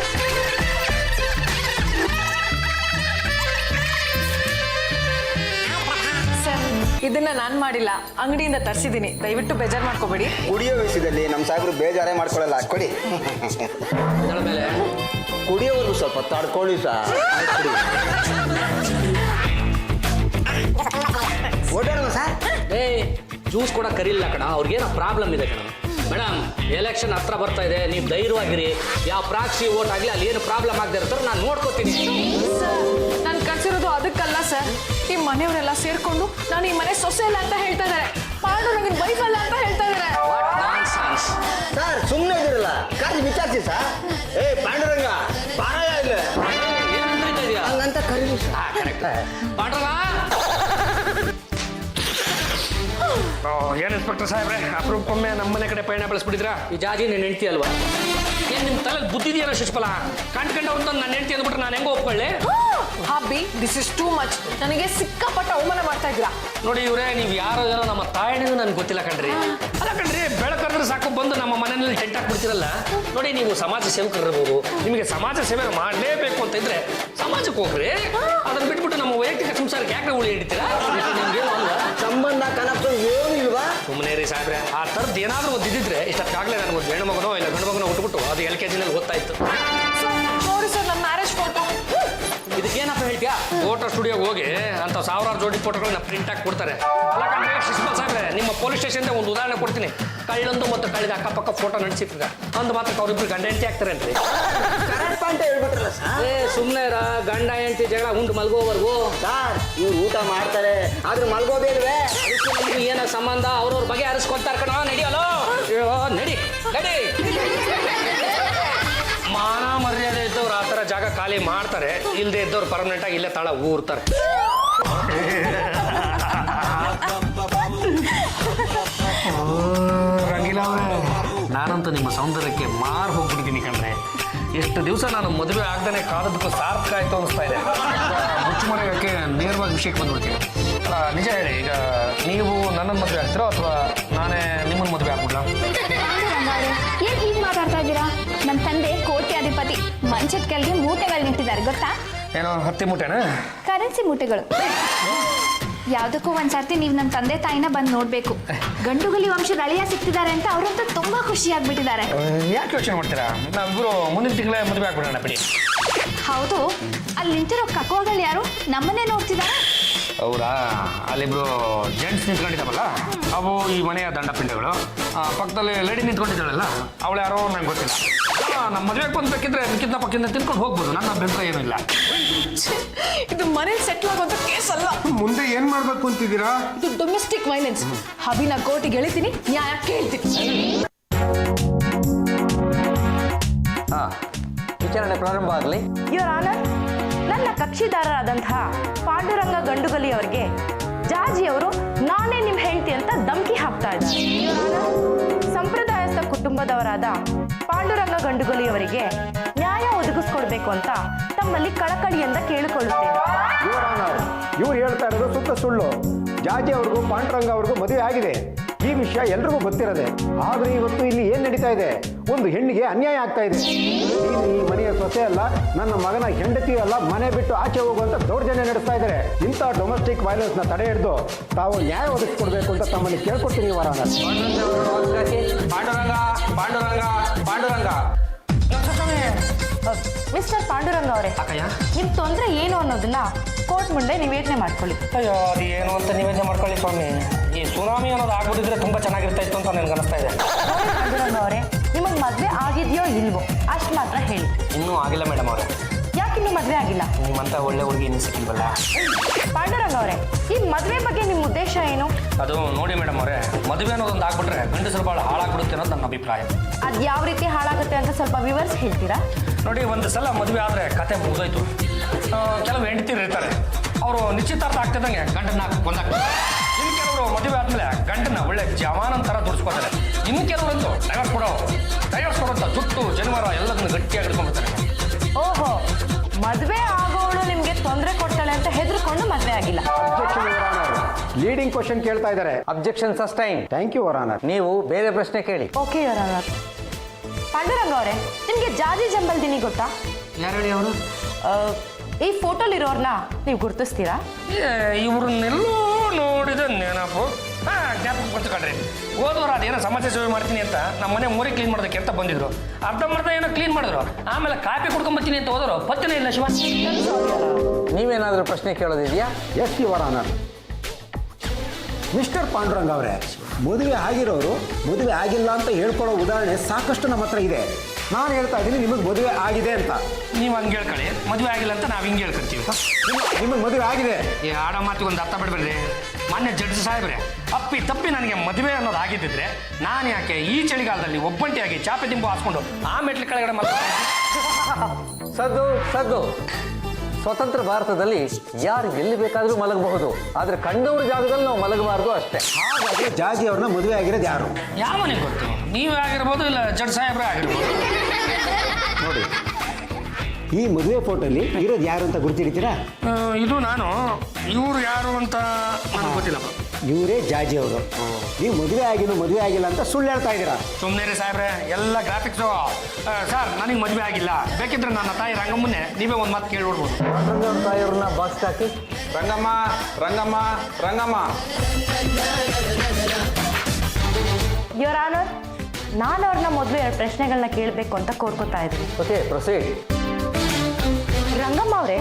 ಸರ್ ಇದನ್ನ ನಾನು ಮಾಡಿಲ್ಲ, ಅಂಗಡಿಯಿಂದ ತರಿಸಿದ್ದೀನಿ. ದಯವಿಟ್ಟು ಬೇಜಾರು ಮಾಡ್ಕೋಬೇಡಿ. ಕುಡಿಯೋ ವಿಷಯದಲ್ಲಿ ನಮ್ಮ ಸಾಹೇಬರು ಬೇಜಾರೇ ಮಾಡ್ಕೊಳ್ಳಲ್ಲ. ಕೊಡಿ. ಮೇಲೆ ಕುಡಿಯೋವರೆಗೂ ಸ್ವಲ್ಪ ತಡ್ಕೊಳ್ಳಿ ಸರ್. ಓಡಾಡೋಣ ಸರ್. ಜ್ಯೂಸ್ ಕೂಡ ಕರೀಲ್ಲ ಕಣ, ಅವ್ರಿಗೇನೋ ಪ್ರಾಬ್ಲಮ್ ಇದೆ ಕಣ. ಮೇಡಮ್, ಎಲೆಕ್ಷನ್ ಹತ್ರ ಬರ್ತಾ ಇದೆ, ನೀವು ಧೈರ್ಯವಾಗಿರಿ. ಯಾವ ಪ್ರಾಕ್ಸಿ ಓಟ್ ಆಗಲಿ ಅಲ್ಲಿ ಏನು ಪ್ರಾಬ್ಲಮ್ ಆಗದೆ ಇರ್ತಾರೋ ನಾನು ನೋಡ್ಕೋತೀನಿ. ನಾನು ಕಳ್ಸಿರೋದು ಅದಕ್ಕಲ್ಲ ಸರ್. ಈ ಮನೆಯವರೆಲ್ಲ ಸೇರ್ಕೊಂಡು ನಾನು ಈ ಮನೆ ಸೊಸೆ ಇಲ್ಲ ಅಂತ ಹೇಳ್ತಾ ಇದ್ದಾರೆ. ಪಾಂಡು ನನಗೆ ವೈಫ್ ಅಲ್ಲ ಅಂತ ಹೇಳ್ತಾ ಇದ್ದಾರೆ. ಸರ್ ಸುಮ್ಮನೆ ಇದಿರಲ್ಲ, ಕಾಜಿ ವಿಚಾರಿಸಿ ಸರ್. ಪಾಂಡುರಂಗ ಪಾರಾಯ ಇಲ್ಲ ಹಂಗಂತ ಕರೀರಿ ಸರ್. ಏನು ಇನ್ಸ್ಪೆಕ್ಟರ್ ಸಾಹೇಬ್ರೆ, ಅಪರೂಪಕ್ಕೊಮ್ಮೆ ನಮ್ಮನೆ ಕಡೆ ಪಯಣ ಬೆಳೆಸ್ಬಿಟ್ಟಿದ್ರಾ? ಈ ಜಾಜಿ ನನ್ನ ಹೆಂಡತಿ ಅಲ್ವಾ? ಏನು ನಿಮ್ಮ ತಲೆಯಲ್ಲಿ ಬುದ್ಧಿದೆಯಲ್ಲ ಶಿಶುಫಲ? ಕಂಡ್ಕೊಂಡವ್ರು ನನ್ನ ಹೆಂಡತಿ ಅಂದ್ಬಿಟ್ರೆ ನಾನು ಹೆಂಗೋ ಒಪ್ಕೊಳ್ಳಿ? ಹಾಬಿ, ದಿಸ್ ಇಸ್ ಟೂ ಮಚ್. ನನಗೆ ಸಿಕ್ಕಾಪಟ್ಟ ಅವಮಾನ ಮಾಡ್ತಾ ಇದ್ದೀರಾ. ನೋಡಿ ಇವ್ರೆ, ನೀವು ಯಾರೋ ಏನೋ ನಮ್ಮ ತಾಯಣಿಗೂ ನನಗೆ ಗೊತ್ತಿಲ್ಲ ಕಣ್ರಿ. ಅಲ್ಲ ಕಣ್ರಿ, ಬೆಳಕಂದ್ರೆ ಸಾಕು ಬಂದು ನಮ್ಮ ಮನೆಯಲ್ಲಿ ಟೆಂಟ್ ಹಾಕ್ಬಿಡ್ತಿರಲ್ಲ. ನೋಡಿ, ನೀವು ಸಮಾಜ ಸೇವಕರಿರ್ಬೋದು, ನಿಮಗೆ ಸಮಾಜ ಸೇವೆ ಮಾಡಲೇಬೇಕು ಅಂತ ಇದ್ರೆ ಸಮಾಜಕ್ಕೆ ಹೋಗ್ರಿ. ಅದನ್ನ ಬಿಟ್ಬಿಟ್ಟು ನಮ್ಮ ವೈಯಕ್ತಿಕ ಸಂಸಾರಕ್ಕೆ ಯಾಕೆ ಉಳಿ ಹಿಡಿತೀರಾ? ನಿಮ್ಗೇನು ಅಲ್ಲ ಸಂಬಂಧ ಕನಪ್ಪ ಏನು ಇಲ್ವಾ? ಸುಮ್ಮನೆ ರೀ ಸಾಹೇಬ್ರೆ, ಆ ಥರದ್ದು ಏನಾದರೂ ಒಂದು ಇದ್ದಿದ್ರೆ ಇಷ್ಟಕ್ಕಾಗಲೇ ನನಗೊಂದು ಹೆಣ್ಣು ಮಗನೋ ಇಲ್ಲ ಗಂಡು ಮಗನೋ ಹುಟ್ಟುಬಿಟ್ಟು ಅದು LKG ಗೊತ್ತಾಯ್ತು. ನೋಡಿ ಸರ್, ನನ್ನ ಮ್ಯಾರೇಜ್ ಫೋಟೋ. ಇದಕ್ಕೇನಪ್ಪ ಹೇಳ್ತೀಯಾ? ಫೋಟೋ ಸ್ಟುಡಿಯೋಗೆ ಹೋಗಿ ಅಂತ 1000 ಜೋಡಿ ಫೋಟೋಗಳನ್ನ ಪ್ರಿಂಟ್ ಹಾಕಿ ಕೊಡ್ತಾರೆ. ಅಲ್ಲ ಕಣ್ರಿ ಶಿಶುಪಾಲ್ ಸಾಹೇಬ್ರೆ, ನಿಮ್ಮ ಪೊಲೀಸ್ ಸ್ಟೇಷನ್ಗೆ ಒಂದು ಉದಾಹರಣೆ ಕೊಡ್ತೀನಿ. ಕಳ್ಳೊಂದು ಮತ್ತು ಕಳೆದ ಅಕ್ಕಪಕ್ಕ ಫೋಟೋ ನಡೆಸಿದ್ರೆ ಅಂದು ಮಾತ್ರ ಅವ್ರಿಬ್ರು ಗಂಡ ಹೆಂಡತಿ ಆಗ್ತಾರೆ ಅಂತ ಹೇಳ್ಬಿಟ್ರಲ್ಲ ಸರ್. ಸುಮ್ಮನೆ ಗಂಡ ಹೆಂಡತಿ ಜಗಳ ಉಂಟು ಮಲ್ಗೋವರೆಗೂ. ಸರ್ ಇವ್ರು ಊಟ ಮಾಡ್ತಾರೆ ಆದ್ರೆ ಮಲ್ಗೋಬೇಡ್ವೆ. ಏನ ಸಂಬಂಧ? ಅವ್ರವ್ರ ಬಗೆ ಹರಿಸ್ಕೊತಾರೆ ಕಣ. ನಡಿಯಲ್ಲೋ, ನಡಿ ನಡಿ. ಮಾನ ಮರ್ಯಾದೆ ಇದ್ದವ್ರು ಆ ಥರ ಜಾಗ ಖಾಲಿ ಮಾಡ್ತಾರೆ, ಇಲ್ಲದೆ ಇದ್ದವ್ರು ಪರ್ಮನೆಂಟ್ ಆಗಿ ಇಲ್ಲೇ ತಾಳ ಊರ್ತಾರೆ. ರಂಗಿಲ ಅವರೇ, ನಾನಂತೂ ನಿಮ್ಮ ಸೌಂದರ್ಯಕ್ಕೆ ಮಾರು ಹೋಗ್ಬಿಟ್ಟಿದ್ದೀನಿ ಕಣ್ರೆ. ಎಷ್ಟು ದಿವಸ ನಾನು ಮದುವೆ ಆಗ್ದೇ ಕಾದದಕ್ಕೂ ಸಾರ್ಥಕ ಆಯ್ತು ಅನಿಸ್ತಾ ಇದೆ. ಮುಚ್ಚುಮರೆಯೋಕ್ಕೆ ನೇರವಾಗಿ ವಿಷಯಕ್ಕೆ ಬಂದ್ಬಿಡ್ತೀನಿ. ನಿಜ ಹೇಳಿ, ಈಗ ನೀವು ನನ್ನನ್ನು ಮದುವೆ ಆಗ್ತೀರೋ ಅಥವಾ ನಾನೇ ನಿಮ್ಮ ರಂಗಮ್ಮನ ಮದುವೆ ಆಗ್ಬಿಡ್ಲಾ? ಏನ್ ಹೀಗೆ ಮಾತಾಡ್ತಾ ಇದ್ದೀರಾ? ನಮ್ಮ ತಂದೆ ಕೋಟ್ಯಾಧಿಪತಿ, ಮಂಚದ ಕೆಳಗೆ ಮೂಟೆಗಳು ನಿಂತಿದ್ದಾರೆ ಗೊತ್ತಾ? ಏನೋ ಹತ್ತಿ ಮೂಟೆನಾ? ಕರೆನ್ಸಿ ಮೂಟೆಗಳು. ಯಾವ್ದಕ್ಕೂ ಒಂದ್ಸರ್ತಿ ನೀವು ನನ್ನ ತಂದೆ ತಾಯಿನ ಬಂದು ನೋಡ್ಬೇಕು. ಗಂಡುಗಲಿ ವಂಶದ ಅಳಿಯ ಸಿಗ್ತಿದ್ದಾರೆ ಅಂತ ಅವರಂತೂ ತುಂಬಾ ಖುಷಿ ಆಗ್ಬಿಟ್ಟಿದ್ದಾರೆ. ಯಾಕೆ ಯೋಚನೆ ಮಾಡ್ತೀರಾ? ನಾವಿಬ್ರು ಮುಂದಿನ ತಿಂಗಳೇ ಮದುವೆ ಆಗ್ಬಿಡೋಣ ಬಿಡಿ. ಹೌದು, ಅಲ್ಲಿ ನಿಂತಿರೋ ಕಕ್ಕೋಗಳು ಯಾರು? ನಮ್ಮನ್ನೇ ನೋಡ್ತಿದಾರ? ಹೌದಾ? ಅಲ್ಲಿಬ್ರು ಜೆಂಟ್ಸ್ ನಿಂತ್ಕೊಂಡಿದ್ದಾವಲ್ಲ, ಅವು ಈ ಮನೆಯ ದಂಡಪಿಂಡಗಳು. ಪಕ್ಕದಲ್ಲಿ ಲೇಡಿ ನಿಂತ್ಕೊಂಡಿದ್ದಾಳಲ್ಲ, ಅವಳು ಯಾರೋ ನಂಗೆ ಗೊತ್ತಿಲ್ಲ. ನಮ್ಮ ಮದುವೆಗೆ ಬಂದ್ಬೇಕಿದ್ರೆ ಮಿಕ್ಕಿದ್ದ ಪಕ್ಕಿಂದ ತಿನ್ಕೊಂಡು ಹೋಗ್ಬೋದು, ನನ್ನ ಅಭ್ಯಂತರ ಏನೂ ಇಲ್ಲ. ಇದು ಮನೇಲಿ ಸೆಟ್ಲ್ ಆಗುವಂತ ಕೇಸ್ ಅಲ್ಲ. ಮುಂದೆ ಏನ್ ಮಾಡ್ಬೇಕು ಅಂತಿದ್ದೀರಾ? ಇದು ಡೊಮೆಸ್ಟಿಕ್ ವೈಲೆನ್ಸ್. ಹಬಿನ ಕೋರ್ಟಿಗೆ ಎಳಿತೀನಿ, ನ್ಯಾಯ ಕೇಳ್ತೀನಿ. ವಿಚಾರಣೆ ಪ್ರಾರಂಭ ಆಗಲಿ. ಯುವರ್ ಆನರ್, ನನ್ನ ಕಕ್ಷಿದಾರರಾದಂತಹ ಪಾಂಡುರಂಗ ಗಂಡುಗಲಿ ಅವರಿಗೆ ಜಾಜಿಯವರು ನಾನೇ ನಿಮ್ಮ ಹೆಂಡತಿ ಅಂತ ಧಮಕಿ ಹಾಕ್ತಾ ಇದ್ದಾರೆ. ಸಂಪ್ರದಾಯಸ್ಥ ಕುಟುಂಬದವರಾದ ಪಾಂಡುರಂಗ ಗಂಡುಗಲಿಯವರಿಗೆ ನ್ಯಾಯ ಒದಗಿಸ್ಕೊಡ್ಬೇಕು ಅಂತ ತಮ್ಮಲ್ಲಿ ಕಳಕಳಿಯಿಂದ ಕೇಳಿಕೊಳ್ಳುತ್ತೇನೆ. ಇವ್ರು ಹೇಳ್ತಾ ಇರೋದು ಸುತ್ತ ಸುಳ್ಳು. ಜಾಜಿ ಅವ್ರಿಗೂ ಪಾಂಡುರಂಗ ಅವ್ರಿಗೂ ಮದುವೆ ಆಗಿದೆ. ಈ ವಿಷಯ ಎಲ್ರಿಗೂ ಗೊತ್ತಿರದೆ. ಆದ್ರೆ ಇವತ್ತು ಇಲ್ಲಿ ಏನ್ ನಡೀತಾ ಇದೆ? ಒಂದು ಹೆಣ್ಣಿಗೆ ಅನ್ಯಾಯ ಆಗ್ತಾ ಇದೆ. ನೀನು ಈ ಮನೆಯ ಸೊಸೆ ಅಲ್ಲ, ನನ್ನ ಮಗನ ಹೆಂಡತಿ ಅಲ್ಲ, ಮನೆ ಬಿಟ್ಟು ಆಚೆ ಹೋಗುವಂತ ದೌರ್ಜನ್ಯ ನಡೆಸ್ತಾ ಇದ್ದಾರೆ. ಇಂಥ ಡೊಮೆಸ್ಟಿಕ್ ವೈಲೆನ್ಸ್ ನ ತಡೆ ಹಿಡಿದು ತಾವು ನ್ಯಾಯ ಒದಗಿಸ್ಕೊಡ್ಬೇಕು ಅಂತ ತಮ್ಮಲ್ಲಿ ಕೇಳ್ಕೊಡ್ತೀನಿ. ಪಾಂಡುರಂಗ ಪಾಂಡುರಂಗ ಪಾಂಡುರಂಗ. ಮಿಸ್ಟರ್ ಪಾಂಡುರಂಗ ಅವರೇ, ನಿಮ್ಮ ತೊಂದರೆ ಏನು ಅನ್ನೋದನ್ನ ಕೋರ್ಟ್ ಮುಂದೆ ನಿವೇದನೆ ಮಾಡ್ಕೊಳ್ಳಿ. ಅಯ್ಯೋ, ಅದು ಏನು ಅಂತ ನಿವೇದನೆ ಮಾಡ್ಕೊಳ್ಳಿ ಸ್ವಾಮಿ. ಈ ಸುನಾಮಿ ಅನ್ನೋದು ಆಗ್ಬಿಟ್ಟಿದ್ರೆ ತುಂಬಾ ಚೆನ್ನಾಗಿರ್ತಾ ಇತ್ತು ಅಂತ ನನಗೆ ಅನಿಸ್ತಾ ಇದೆ. ಪಾಂಡುರಂಗ ಅವರೇ, ನಿಮಗೆ ಮದುವೆ ಆಗಿದೆಯೋ ಇಲ್ವೋ ಅಷ್ಟು ಮಾತ್ರ ಹೇಳಿ. ಇನ್ನೂ ಆಗಿಲ್ಲ ಮೇಡಮ್ ಅವರೇ. ಯಾಕಿನ್ನೂ ಮದುವೆ ಆಗಿಲ್ಲ? ನಿಮ್ಮಂತ ಒಳ್ಳೆ ಹುಡುಗಿ ಇನ್ನೂ ಸಿಕ್ಕಿಲ್ವಲ್ಲ. ಪಾಂಡುರಂಗ ಅವರೇ, ಈ ಮದುವೆ ಬಗ್ಗೆ ನಿಮ್ಮ ಉದ್ದೇಶ ಏನು? ಅದು ನೋಡಿ ಮೇಡಮ್ ಅವರೇ, ಮದುವೆ ಅನ್ನೋದೊಂದು ಆಗ್ಬಿಟ್ರೆ ಗಂಡಸರು ಭಾಳ ಹಾಳಾಗ್ಬಿಡುತ್ತೆ ಅನ್ನೋದು ನನ್ನ ಅಭಿಪ್ರಾಯ. ಅದು ಯಾವ ರೀತಿ ಹಾಳಾಗುತ್ತೆ ಅಂತ ಸ್ವಲ್ಪ ವಿವರಿಸಿ ಹೇಳ್ತೀರಾ? ನೋಡಿ, ಒಂದು ಸಲ ಮದುವೆ ಆದರೆ ಕತೆ ಮುಗಿದೋಯ್ತು. ಕೆಲವು ಹೆಂಡತಿರು ಇರ್ತಾರೆ, ಅವರು ನಿಶ್ಚಿತಾರ್ಥ ಆಗ್ತಿದ್ದಂಗೆ ಗಂಡನ್ನ ಕೊಂದಾಕ್ತಾರೆ. ಇನ್ನು ಕೆಲವರು ಮದುವೆ ಆದಮೇಲೆ ಗಂಡನ್ನ ಒಳ್ಳೆ ಜವಾನನ್ ಥರ ದುಡಿಸ್ಕೋತಾರೆ. ಇನ್ನು ಕೆಲವರಂತೂ ಡೈವರ್ಸ್ ಕೊಡೋಂಥ ಜುಟ್ಟು ಜನಿವಾರ ಎಲ್ಲದನ್ನು ಗಟ್ಟಿಯಾಗಿ ಹಿಡ್ಕೊಂಡ್ಬಿಡ್ತಾರೆ. ಓಹೋ, ಮದುವೆ ಆಗೋಳು ನಿಮ್ಗೆ ತೊಂದರೆ ಕೊಡ್ತಾಳೆ ಅಂತ ಹೆದರ್ಕೊಂಡು ಮದುವೆ ಆಗಿಲ್ಲ. ಲೀಡಿಂಗ್ ಕ್ವಶನ್ ಕೇಳ್ತಾ ಇದ್ದಾರೆ. Objection sustain. Thank you, your honour. ನೀವು ಬೇರೆ ಪ್ರಶ್ನೆ ಕೇಳಿ. Okay your honour. ಪಾಂಡುರಂಗ ಅವರೇ, ನಿಮ್ಗೆ ಜಾಜಿ ಜಂಬಲ್ದಿನಿ ಗೊತ್ತಾ? ಯಾರು ಹೇಳಿ ಅವರು? ಈ ಫೋಟೋಲಿರೋರ್ನ ನೀವು ಗುರುತಿಸ್ತೀರಾ? ಇವ್ರನ್ನೆಲ್ಲೋ ನೋಡಿದ ನೆನಪು. ಜ್ಞಾಪಕ ಕೊಡ್ತಕೊಂಡ್ರಿ. ಹೋದವರು ಅದೇನೋ ಸಮಾಜ ಸೇವೆ ಮಾಡ್ತೀನಿ ಅಂತ ನಮ್ಮ ಮನೆ ಮೂರಿ ಕ್ಲೀನ್ ಮಾಡೋದಕ್ಕೆ ಅಂತ ಬಂದಿದ್ರು. ಅರ್ಧಂಬರ್ಧ ಏನೋ ಕ್ಲೀನ್ ಮಾಡಿದ್ರು. ಆಮೇಲೆ ಕಾಪಿ ಕುಡ್ಕೊಂಬರ್ತೀನಿ ಅಂತ ಹೋದರು. ಪತ್ತನೇ ಇಲ್ಲ ಶಿವ. ನೀವೇನಾದರೂ ಪ್ರಶ್ನೆ ಕೇಳೋದಿದೆಯಾ? Yes your honour. Mister Panduranga ಅವರೇ, ಮದುವೆ ಆಗಿರೋರು ಮದುವೆ ಆಗಿಲ್ಲ ಅಂತ ಹೇಳ್ಕೊಳ್ಳೋ ಉದಾಹರಣೆ ಸಾಕಷ್ಟು ನಮ್ಮ ಹತ್ರ ಇದೆ. ನಾನು ಹೇಳ್ತಾ ಇದ್ದೀನಿ ನಿಮಗೆ ಮದುವೆ ಆಗಿದೆ ಅಂತ. ನೀವು ಹಂಗೆ ಹೇಳ್ಕೊಳ್ಳಿ, ಮದುವೆ ಆಗಿಲ್ಲ ಅಂತ ನಾವು ಹಿಂಗೆ ಹೇಳ್ಕೊತೀವಿ. ನಿಮಗೆ ಮದುವೆ ಆಗಿದೆ. ಈ ಆಡೋ ಮಾತಿಗೊಂದು ಅರ್ಥ ಬಿಡ್ಬೇಡ್ರಿ. ಮಾನ್ಯ ಜಡ್ಜ್ ಸಾಹೇಬ್ರೆ, ತಪ್ಪಿ ನನಗೆ ಮದುವೆ ಅನ್ನೋದು ಆಗಿದ್ದಿದ್ರೆ ನಾನು ಯಾಕೆ ಈ ಚಳಿಗಾಲದಲ್ಲಿ ಒಬ್ಬಂಟಿಯಾಗಿ ಚಾಪೆ ದಿಂಬು ಹಾಸ್ಕೊಂಡು ಆ ಮೆಟ್ಲ ಕೆಳಗಡೆ ಸದ್ದು. ಸ್ವತಂತ್ರ ಭಾರತದಲ್ಲಿ ಯಾರು ಎಲ್ಲಿ ಬೇಕಾದರೂ ಮಲಗಬಹುದು, ಆದರೆ ಕಂಡವ್ರ ಜಾಗದಲ್ಲಿ ನಾವು ಮಲಗಬಾರ್ದು ಅಷ್ಟೇ. ಹಾಗಾಗಿ ಜಾಜಿ ಅವ್ರನ್ನ ಮದುವೆ ಆಗಿರೋದು ಯಾರು? ಯಾವನಿಗೆ ಗೊತ್ತು? ನೀವೇ ಆಗಿರ್ಬೋದು, ಇಲ್ಲ ಜಡ್ಜ್ ಸಾಹೇಬ್ರೆ ಆಗಿರ್ಬೋದು. ನೋಡಿ, ಈ ಮದುವೆ ಫೋಟೋಲಿ ಇರೋದು ಯಾರು ಅಂತ ಗುರುತಿಡ್ತೀರಾ? ಇದು ನಾನು. ಇವ್ರು ಯಾರು ಅಂತ ನನಗೆ ಗೊತ್ತಿಲ್ಲಪ್ಪ. ಇವರೇ ಜಾಜಿ ಅವರು. ನೀವು ಮದುವೆ ಆಗಿಲ್ಲ ಅಂತ ಸುಳ್ಳು ಹೇಳ್ತಾ ಇದ್ದೀರಾ. ಸುಮ್ಮನೆ ರೀ ಸಾಹೇಬ್ರೆ, ಎಲ್ಲ ಗ್ರಾಫಿಕ್ಸು. ಸರ್, ನನಗೆ ಮದುವೆ ಆಗಿಲ್ಲ. ಬೇಕಿದ್ರೆ ನನ್ನ ತಾಯಿ ರಂಗಮ್ಮನ್ನೇ ನೀವೇ ಒಂದು ಮಾತು ಕೇಳ್ಬಿಡ್ಬೋದು. ರಂಗಮ್ಮ ತಾಯಿಯವ್ರನ್ನ ಬಾಕ್ಸ್ ಹಾಕಿ. ರಂಗಮ್ಮ ರಂಗಮ್ಮ ರಂಗಮ್ಮ. ಯುವರ್ ಆನರ್, ನಾನು ಅವ್ರನ್ನ ಮೊದಲು 2 ಪ್ರಶ್ನೆಗಳನ್ನ ಕೇಳಬೇಕು ಅಂತ ಕೋರ್ಕೋತಾ ಇದ್ದೀನಿ. Okay, proceed. ರಂಗಮ್ಮ ಅವರೇ,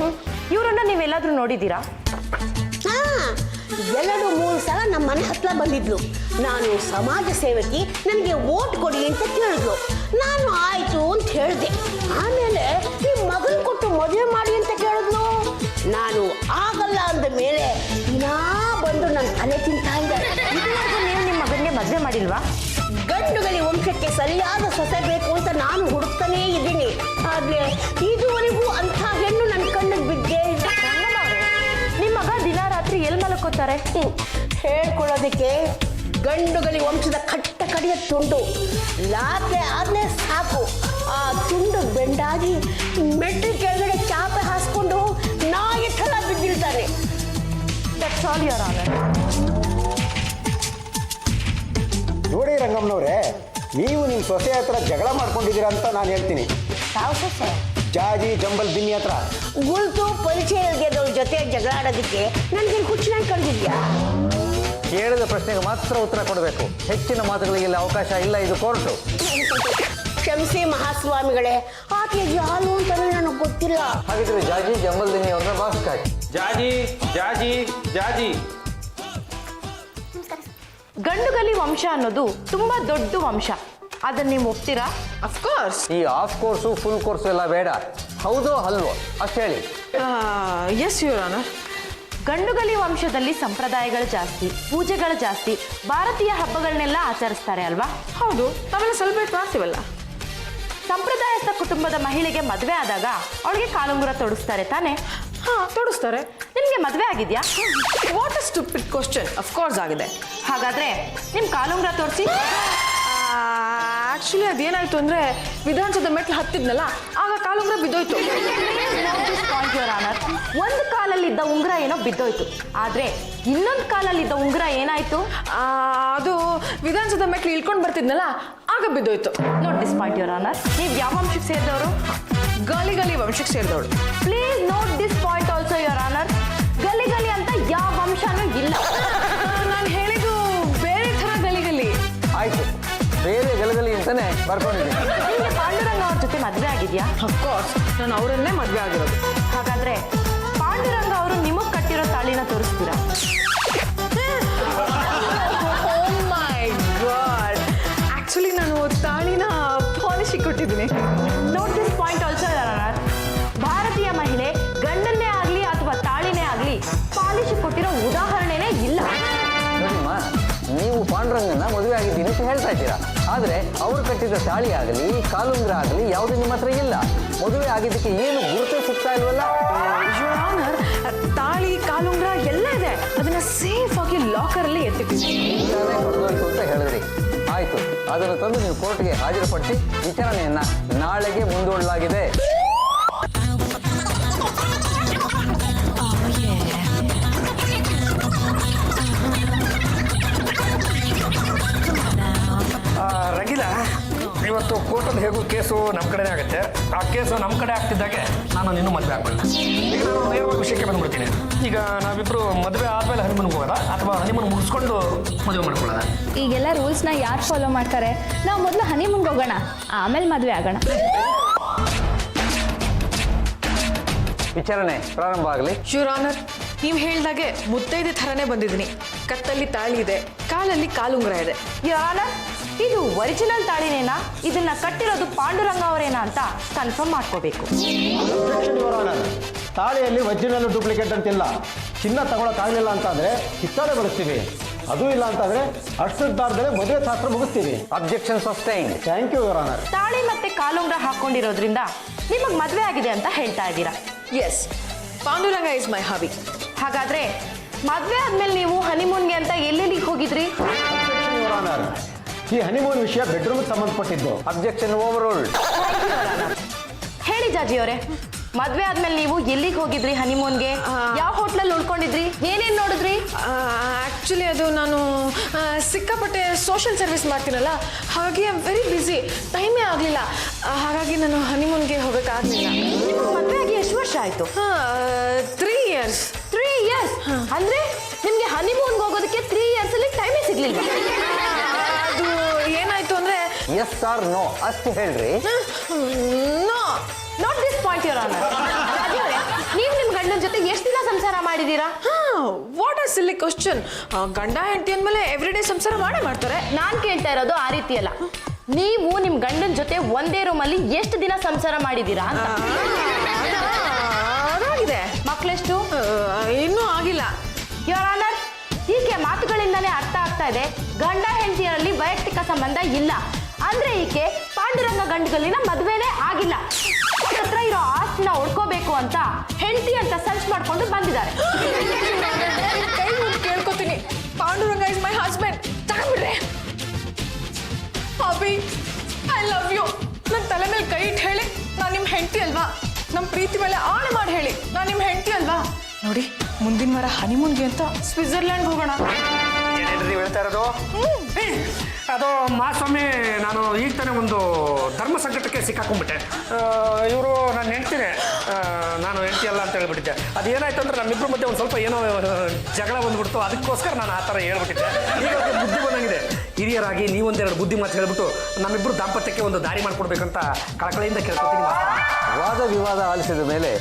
ಇವರನ್ನ ನೀವೆಲ್ಲಾದ್ರೂ ನೋಡಿದ್ದೀರಾ? 2-3 ಸಲ ನಮ್ಮ ಮನೆ ಹತ್ರ ಬಂದಿದ್ಲು. ನಾನು ಸಮಾಜ ಸೇವಕಿ, ನನಗೆ ವೋಟ್ ಕೊಡಿ ಅಂತ ಕೇಳಿದ್ಲು. ನಾನು ಆಯ್ತು ಅಂತ ಹೇಳಿದೆ. ಆಮೇಲೆ ಈ ಮಗನ ಕೊಟ್ಟು ಮದುವೆ ಮಾಡಿ ಅಂತ ಕೇಳಿದ್ಲು. ನಾನು ಆಗಲ್ಲ ಅಂದ ಮೇಲೆ ದಿನಾ ಬಂದು ನನ್ನ ತಲೆ ತಿಂತಾ ಇದ್ದಾರೆ. ಇದುವರೆಗೂ ನೀವು ನಿಮ್ಮ ಮಗನಿಗೆ ಮದುವೆ ಮಾಡಿಲ್ವಾ? ಗಂಡುಗಲಿ ವಂಶಕ್ಕೆ ಸರಿಯಾದ ಸೊಸೆ ಬೇಕು ಅಂತ ನಾನು ಹುಡುಕ್ತಾನೇ ಇದ್ದೀನಿ. ಆದ್ರೆ ಇದುವರೆಗೂ ಅಂಥ ಹೆಣ್ಣು ನನ್ನ ಕಣ್ಣಿಗೆ ಬಿದ್ದೇ ಇಲ್ಲ. ರಂಗಮ್ಮ ಅವರೇ, ನಿಮ್ಮ ಮಗ ದಿನ ರಾತ್ರಿ ಎಲ್ಲಿ ಮಲ್ಕೋತಾರೆ? ಹೇಳ್ಕೊಳ್ಳೋದಕ್ಕೆ ಗಂಡುಗಲಿ ವಂಶದ ಕಟ್ಟ ಕಡೆಯ ತುಂಡು ಲಾತ್ರೆ ಆದ್ಮೇಲೆ ಸಾಕು. ಆ ತುಂಡು ಬೆಂಡಾಗಿ ಮೆಟ್ಟಿ ಕೆಳಗಡೆ ಚಾಪೆ ಹಾಸ್ಕೊಂಡು ನಾಯಿ ಥರ ಬಿದ್ದಿರ್ತಾನೆ. That's all your honour. ನೋಡಿ ರಂಗಮ್ಮನವ್ರೆ, ನೀವು ನಿಮ್ಮ ಸೊಸೆ ಹತ್ರ ಜಗಳ ಮಾಡ್ಕೊಂಡಿದ್ದೀರಾ ಅಂತ ನಾನು ಹೇಳ್ತೀನಿ. ಯಾವ ಸೊಸೆ? ಜಾಜಿ ಜಂಬಲ್ ಬಿನ್ನಿ ಹತ್ರ. ಗುಲ್ತು ಪರಿಚಯ ಇಲ್ದಿದ್ದವ್ರ ಜೊತೆ ಜಗಳ ಆಡೋದಕ್ಕೆ ನನಗೆ ಹುಚ್ಚಿನಾಗಿ ಕಳೆದಿದ್ಯಾ? ಕೇಳಿದ ಪ್ರಶ್ನೆಗೆ ಮಾತ್ರ ಉತ್ತರ ಕೊಡಬೇಕು. ಹೆಚ್ಚಿನ ಮಾತುಗಳಿಗೆ ಇಲ್ಲಿ ಅವಕಾಶ ಇಲ್ಲ, ಇದು ಕೋರ್ಟು. ಕ್ಷಮಿಸಿ ಮಹಾಸ್ವಾಮಿಗಳೇ, ಆಕೆ ಯಾರು ಅಂತಲೇ ನನಗೆ ಗೊತ್ತಿಲ್ಲ. ಹಾಗಿದ್ರೆ ಜಾಜಿ ಜಂಬಲ್ ದಿನಿ ಅವ್ರನ್ನ ಬಾಕ್ಸ್ ಹಾಕಿ. ಜಾಜಿ ಜಾಜಿ ಜಾಜಿ. ಗಂಡುಗಲಿ ವಂಶ ಅನ್ನೋದು ತುಂಬಾ ದೊಡ್ಡ ವಂಶ. ಅದನ್ನ ನೀವು ಒಪ್ತೀರಾ? ಅಫ್ಕೋರ್ಸ್. ಈ ಆಫ್ ಕೋರ್ಸು ಫುಲ್ ಕೋರ್ಸು ಎಲ್ಲ ಬೇಡ. ಹೌದೋ ಅಲ್ವೋ ಅಷ್ಟು ಹೇಳಿ. S your honour. ಗಂಡುಗಲಿ ವಂಶದಲ್ಲಿ ಸಂಪ್ರದಾಯಗಳು ಜಾಸ್ತಿ, ಪೂಜೆಗಳು ಜಾಸ್ತಿ, ಭಾರತೀಯ ಹಬ್ಬಗಳನ್ನೆಲ್ಲ ಆಚರಿಸ್ತಾರೆ ಅಲ್ವಾ? ಹೌದು, ನಾವೆಲ್ಲ ಸೆಲೆಬ್ರೇಟ್ ಮಾಡ್ತೀವಲ್ಲ. ಸಂಪ್ರದಾಯಸ್ಥ ಕುಟುಂಬದ ಮಹಿಳೆಗೆ ಮದುವೆ ಆದಾಗ ಅವಳಿಗೆ ಕಾಲುಂಗುರ ತೊಡಿಸ್ತಾರೆ ತಾನೆ? ತೊಡಿಸ್ತಾರೆ. ನಿಮಗೆ ಮದುವೆ ಆಗಿದ್ಯಾ? What a stupid question. Of course ಆಗಿದೆ. ಹಾಗಾದ್ರೆ ನಿಮ್ ಕಾಲುಂಗುರ ತೋರಿಸಿ. ಆಕ್ಚುಲಿ ಅದೇನಾಯ್ತು ಅಂದ್ರೆ ವಿಧಾನಸೌಧ ಮೆಟ್ಲು ಹತ್ತಿದ್ನಲ್ಲ, ಆಗ ಕಾಲುಂಗ್ರ ಬಿದ್ದೋಯ್ತು. ಒಂದು ಕಾಲಲ್ಲಿದ್ದ ಉಂಗುರ ಏನೋ ಬಿದ್ದೋಯ್ತು, ಆದ್ರೆ ಇನ್ನೊಂದು ಕಾಲಲ್ಲಿದ್ದ ಉಂಗುರ ಏನಾಯ್ತು? ಅದು ವಿಧಾನಸೌಧ ಮೆಟ್ಲು ಇಳ್ಕೊಂಡು ಬರ್ತಿದ್ನಲ್ಲ, ಆಗ ಬಿದ್ದೋಯ್ತು. Note this point your honour. ನೀವು ಯಾವ ವಂಶಕ್ಕೆ ಸೇರಿದವರು? ಗಾಲಿ ಗಾಲಿ ವಂಶಕ್ಕೆ ಸೇರಿದವಳು. Please note this point also your honour. Gali Gali ಅಂತ ಯಾವ ವಂಶನೂ ಇಲ್ಲ. ನಾನು ಹೇಳಿದ್ದು ಬೇರೆ ಥರ ಗಲಿ ಗಲಿ. ಆಯ್ತು, ಬೇರೆ ಗಲಗಲಿ ಅಂತಾನೆ ಬರ್ಕೊಂಡಿದ್ದೀನಿ. ನಿಮಗೆ ಪಾಂಡುರಂಗ ಅವ್ರ ಜೊತೆ ಮದುವೆ ಆಗಿದ್ಯಾ? ಅಫ್ಕೋರ್ಸ್, ನಾನು ಅವರನ್ನೇ ಮದುವೆ ಆಗಿರೋದು. ಹಾಗಾದ್ರೆ ಪಾಂಡುರಂಗ ಅವರು ನಿಮಗ್ ಕಟ್ಟಿರೋ ತಾಳಿನ ತೋರಿಸ್ತೀರಾ? ಆಕ್ಚುಲಿ ನಾನು ತಾಳಿನ ಪಾಲಿಶಿಗೆ ಕೊಟ್ಟಿದ್ದೀನಿ. Note this point also your honour. ಭಾರತೀಯ ಮಹಿಳೆ ಗಂಡನ್ನೇ ಆಗ್ಲಿ ಅಥವಾ ತಾಳಿನೇ ಆಗ್ಲಿ ಪಾಲಿಶ್ ಕೊಟ್ಟಿರೋ ಉದಾಹರಣೆನೇ ಇಲ್ಲ. ನೋಡಿಮ್ಮ, ನೀವು ಪಾಂಡುರಂಗನ ಮದುವೆ ಆಗಿದ್ದೀನಿ ಅಂತ ಹೇಳ್ತಾ ಇದ್ದೀರಾ, ಆದರೆ ಅವರು ಕಟ್ಟಿದ ತಾಳಿ ಆಗಲಿ ಕಾಲುಂಗ್ರ ಆಗಲಿ ಯಾವುದು ನಿಮ್ಮ ಹತ್ರ ಇಲ್ಲ. ಮದುವೆ ಆಗಿದ್ದಕ್ಕೆ ಏನು ಗುರುತೇ ಸಿಗ್ತಾ ಇಲ್ವಲ್ಲ? ತಾಳಿ ಕಾಲುಂಗ್ರ ಎಲ್ಲ ಇದೆ, ಅದನ್ನ ಸೇಫ್ ಆಗಿ ಲಾಕರ್ ಅಲ್ಲಿ ಎತ್ತಿಟ್ಟಿದ್ದೀನಿ. ಕೊಡಬೇಕು ಅಂತ ಹೇಳಿದ್ರಿ. ಆಯ್ತು, ಅದನ್ನು ತಂದು ನೀವು ಕೋರ್ಟ್ಗೆ ಹಾಜರುಪಡಿಸಿ ವಿಚಾರಣೆಯನ್ನ ನಾಳೆಗೆ ಮುಂದೂಡಲಾಗಿದೆ. ರಂಗಿಲ, ಇವತ್ತು ಕೋರ್ಟಲ್ಲಿ ಹೇಗೂ ಕೇಸು ನಮ್ಮ ಕಡೆನೇ ಆಗುತ್ತೆ. ಆ ಕೇಸು ನಮ್ಮ ಕಡೆ ಆಗ್ತಿದ್ದಾಗೆ ನಾನು ನಿನ್ನೂ ಮದುವೆ ಆಗ್ಬಿಡಲ್ಲ. ಈಗ ನಾನು ನೇರವಾಗಿ ವಿಷಯಕ್ಕೆ ಬಂದ್ಬಿಡ್ತೀನಿ. ಈಗ ನಾವಿಬ್ರು ಮದುವೆ ಆದ್ಮೇಲೆ ಹನಿಮೂನ್ಗೆ ಹೋಗೋದ ಅಥವಾ ಹನಿಮೂನ್ ಮುಗಿಸ್ಕೊಂಡು ಮದುವೆ ಮಾಡ್ಕೊಳ್ಳೋದ? ಈಗೆಲ್ಲ ರೂಲ್ಸ್ನ ಯಾರು ಫಾಲೋ ಮಾಡ್ತಾರೆ? ನಾವು ಮೊದಲು ಹನಿಮೂನ್ಗೆ ಹೋಗೋಣ, ಆಮೇಲೆ ಮದುವೆ ಆಗೋಣ. ವಿಚಾರಣೆ ಪ್ರಾರಂಭ ಆಗಲಿ. ಯುವರ್ ಆನರ್, ನೀವು ಹೇಳ್ದಾಗೆ ಮುತ್ತೈದೆ ಥರನೇ ಬಂದಿದ್ದೀನಿ. ಕತ್ತಲ್ಲಿ ತಾಳಿ ಇದೆ, ಕಾಲಲ್ಲಿ ಕಾಲುಂಗ್ರ ಇದೆ. ಯುವರ್ ಆನರ್, ಇದು ಒರಿಜಿನಲ್ ತಾಳಿನೇನಾ, ಇದನ್ನ ಕಟ್ಟಿರೋದು ಪಾಂಡುರಂಗ ಅವರೇನಾ ಅಂತ ಕನ್ಫರ್ಮ್ ಮಾಡ್ಕೋಬೇಕು. ತಾಳಿಯಲ್ಲಿ ಒರಿಜಿನಲ್ ಡೂಪ್ಲಿಕೇಟ್ ಅಂತಿಲ್ಲ. ಚಿನ್ನ ತಗೊಳಕ್ಕಾಗಲಿಲ್ಲ ಅಂತಂದ್ರೆ ಕಿತ್ತಾಳೆ ಬಳಸ್ತೀವಿ, ಅದು ಇಲ್ಲ ಅಂತಂದ್ರೆ ಅಷ್ಟು ದಾರದಲ್ಲಿ ಮದುವೆ ಶಾಸ್ತ್ರ ಮುಗಿಸ್ತೀವಿ. Objection sustained. Thank you your honour. ತಾಳಿ ಮತ್ತೆ ಕಾಲುಂಗ್ರ ಹಾಕೊಂಡಿರೋದ್ರಿಂದ ನಿಮಗ್ ಮದ್ವೆ ಆಗಿದೆ ಅಂತ ಹೇಳ್ತಾ ಇದ್ದೀರಾ? Yes, Panduranga is my hobby. ಹಾಗಾದ್ರೆ ಮದ್ವೆ ಆದ್ಮೇಲೆ ನೀವು ಹನಿಮೂನ್ಗೆ ಅಂತ ಎಲ್ಲೆಲ್ಲಿಗೆ ಹೋಗಿದ್ರಿ? ಯುವರ್ ಆನರ್, ಈ ಹನಿಮೂನ್ ವಿಷಯ ಬೆಡ್ರೂಮ್ಗೆ ಸಂಬಂಧಪಟ್ಟಿದ್ದು. Objection over ruled. ಹೇಳಿ ಜಾಜಿ ಅವರೇ, ಮದ್ವೆ ಆದ್ಮೇಲೆ ನೀವು ಎಲ್ಲಿಗೆ ಹೋಗಿದ್ರಿ ಹನಿಮೂನ್ಗೆ? ಯಾವ ಹೋಟ್ಲಲ್ಲಿ ಉಳ್ಕೊಂಡಿದ್ರಿ? ಏನೇನ್ ನೋಡಿದ್ರಿ? ಆಕ್ಚುಲಿ ಅದು ನಾನು ಸಿಕ್ಕಾಪಟ್ಟೆ ಸೋಷಿಯಲ್ ಸರ್ವಿಸ್ ಮಾಡ್ತೀನಲ್ಲ, ಹಾಗಾಗಿ ಐ ಆಮ್ ವೆರಿ ಬ್ಯುಸಿ, ಟೈಮೇ ಆಗಲಿಲ್ಲ. ಹಾಗಾಗಿ ನಾನು ಹನಿಮೂನ್ಗೆ ಹೋಗೋಕ್ಕಾಗಲಿಲ್ಲ. ಮದ್ವೆ ಆಗಿ ಎಷ್ಟು ವರ್ಷ ಆಯ್ತು? 3 years. 3 years? ಅಂದ್ರೆ ನಿಮ್ಗೆ ಹನಿಮೂನ್ಗೆ ಹೋಗೋದಕ್ಕೆ 3 years ಅಲ್ಲಿ ಟೈಮೇ ಸಿಗ್ಲಿಲ್ವಾ? ಅದು ಏನಾಯ್ತು ಅಂದ್ರೆ ಎಸ್ ಆರ್ ನೋ ಅಷ್ಟು ಹೇಳ್ರಿ. No. Note this point your honour. Jaji ಅವರೇ, ನೀವು ನಿಮ್ಮ ಗಂಡನ ಜೊತೆ ಎಷ್ಟು ದಿನ ಸಂಸಾರ ಮಾಡಿದ್ದೀರಾ? What a silly question. ಗಂಡ ಹೆಂಡತಿ ಅಂದಮೇಲೆ ಎವ್ರಿ ಡೇ ಸಂಸಾರ ಮಾಡೇ ಮಾಡ್ತಾರೆ. ನಾನ್ ಕೇಳ್ತಾ ಇರೋದು ಆ ರೀತಿ ಅಲ್ಲ. ನೀವು ನಿಮ್ ಗಂಡನ ಜೊತೆ ಒಂದೇ ರೂಮಲ್ಲಿ ಎಷ್ಟು ದಿನ ಸಂಸಾರ ಮಾಡಿದ್ದೀರಾ ಅಂತ. ಅದಾಗಿದೆ. ಮಕ್ಳೆಷ್ಟು? ಇನ್ನೂ ಆಗಿಲ್ಲ. ಯುವರ್ ಆನರ್, ಈಕೆ ಮಾತುಗಳಿಂದಲೇ ಅರ್ಥ ಆಗ್ತಾ ಇದೆ ಗಂಡ ಹೆಂಡತಿಯರಲ್ಲಿ ವೈಯಕ್ತಿಕ ಸಂಬಂಧ ಇಲ್ಲ. ಅಂದ್ರೆ ಈಕೆ ಪಾಂಡುರಂಗ ಗಂಡುಗಲ್ಲಿನ ಮದುವೆನೇ ಆಗಿಲ್ಲ. ಹತ್ರ ಇರೋ ಆಸ್ತಿನ ಉಳ್ಕೋಬೇಕು ಅಂತ ಹೆಂಡತಿ ಅಂತ ಸರ್ಚ್ ಮಾಡ್ಕೊಂಡು ಬಂದಿದ್ದಾರೆ. ಕೈ ಮುಗ್ದು ಕೇಳ್ಕೊತೀನಿ, ಪಾಂಡುರಂಗ ಇಸ್ ಮೈ ಹಸ್ಬೆಂಡ್. ತಗೊಂಡ್ಬಿಡ್ರೆ. Abhi, I love you. ನನ್ನ ತಲೆ ಮೇಲೆ ಕೈ ಇಟ್ಟು ಹೇಳಿ, ನಾನು ನಿಮ್ಮ ಹೆಂಡತಿ ಅಲ್ವಾ? ನಮ್ಮ ಪ್ರೀತಿ ಮೇಲೆ ಆಣೆ ಮಾಡಿ ಹೇಳಿ, ನಾನು ನಿಮ್ಮ ಹೆಂಡತಿ ಅಲ್ವಾ? ನೋಡಿ, ಮುಂದಿನ ವಾರ ಹನಿಮೂನ್ಗೆ ಅಂತ ಸ್ವಿಟ್ಜರ್ಲ್ಯಾಂಡ್ ಹೋಗೋಣ. ಏನೇನ್ರಿ ಹೇಳ್ತಾ ಇರೋದು? ಅದು ಮಹಾಸ್ವಾಮಿ ನಾನು ಈಗ ತಾನೇ ಒಂದು ಧರ್ಮ ಸಂಕಟಕ್ಕೆ ಸಿಕ್ಕಾಕೊಂಡ್ಬಿಟ್ಟೆ. ಇವರು ನನ್ನ ಹೆಂಡ್ತಿನೇ, ನಾನು ಹೆಂಡ್ತಿ ಅಲ್ಲ ಅಂತ ಹೇಳ್ಬಿಟ್ಟಿದ್ದೆ. ಅದೇನಾಯ್ತು ಅಂದ್ರೆ ನಮ್ಮಿಬ್ಬರ ಮಧ್ಯೆ ಒಂದು ಸ್ವಲ್ಪ ಏನೋ ಜಗಳ ಬಂದ್ಬಿಡ್ತು. ಅದಕ್ಕೋಸ್ಕರ ನಾನು ಆ ಥರ ಹೇಳ್ಬಿಟ್ಟಿದ್ದೆ. ಈಗ ಬುದ್ಧಿ ಬಂದಂಗಿದೆ. ಹಿರಿಯರಾಗಿ ನೀವೊಂದೆರಡು ಬುದ್ಧಿ ಮಾತು ಹೇಳ್ಬಿಟ್ಟು ನಮ್ಮಿಬ್ಬರು ದಾಂಪತ್ಯಕ್ಕೆ ಒಂದು ದಾರಿ ಮಾಡಿಕೊಡ್ಬೇಕಂತ ಕಳಕಳಿಯಿಂದ ಕೇಳ್ಕೊತೀನಿ. ವಾದ ವಿವಾದ ಆಲಿಸಿದ ಮೇಲೆ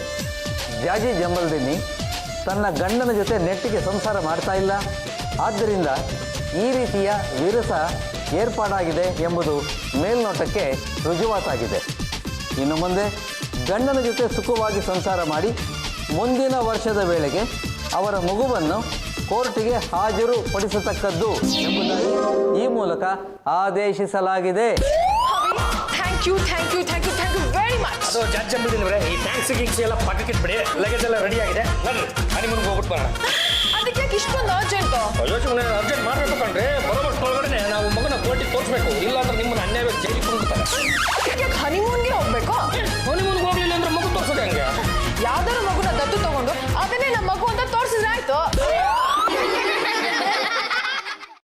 ಜಾಜಿ ಜಂಬಲ್ದಿನ್ನಿ ತನ್ನ ಗಂಡನ ಜೊತೆ ನೆಟ್ಟಿಗೆ ಸಂಸಾರ ಮಾಡ್ತಾ ಇಲ್ಲ. ಆದ್ದರಿಂದ ಈ ರೀತಿಯ ವಿರಸ ಏರ್ಪಾಡಾಗಿದೆ ಎಂಬುದು ಮೇಲ್ನೋಟಕ್ಕೆ ರುಜುವಾತಾಗಿದೆ. ಇನ್ನು ಮುಂದೆ ಗಂಡನ ಜೊತೆ ಸುಖವಾಗಿ ಸಂಸಾರ ಮಾಡಿ ಮುಂದಿನ ವರ್ಷದ ವೇಳೆಗೆ ಅವರ ಮಗುವನ್ನು ಕೋರ್ಟಿಗೆ ಹಾಜರು ಪಡಿಸತಕ್ಕದ್ದು ಎಂಬುದಾಗಿ ಈ ಮೂಲಕ ಆದೇಶಿಸಲಾಗಿದೆ. Thank you thank you thank you thank you very much. ಅದು ಜಾಜ್ ಜಂಬಲ್ದಿನ್ನಿವರೇ, ಈ ಥ್ಯಾಂಕ್ಸ್ ಗಿಂಕ್ಸ್ ಎಲ್ಲ ಪಕ್ಕಕ್ಕೆ ಬಿಡಿ. ಲಗೇಜ್ ಎಲ್ಲ ರೆಡಿ ಆಗಿದೆ. ಬನ್ನಿ ಹನಿಮೂನ್ಗೆ ಹೋಗ್ಬಿಟ್ಟು ಬರೋಣ. ಅದಕ್ಕೆ ಇಷ್ಟೊಂದು ಅರ್ಜೆಂಟು? ಯೋಚನೆ ಅರ್ಜೆಂಟ್ ಮಾಡಬೇಕು ಕಣ್ರಿ. ಬರೋಬಷ್ಟು ಒಳಗಡೆ ನಾವು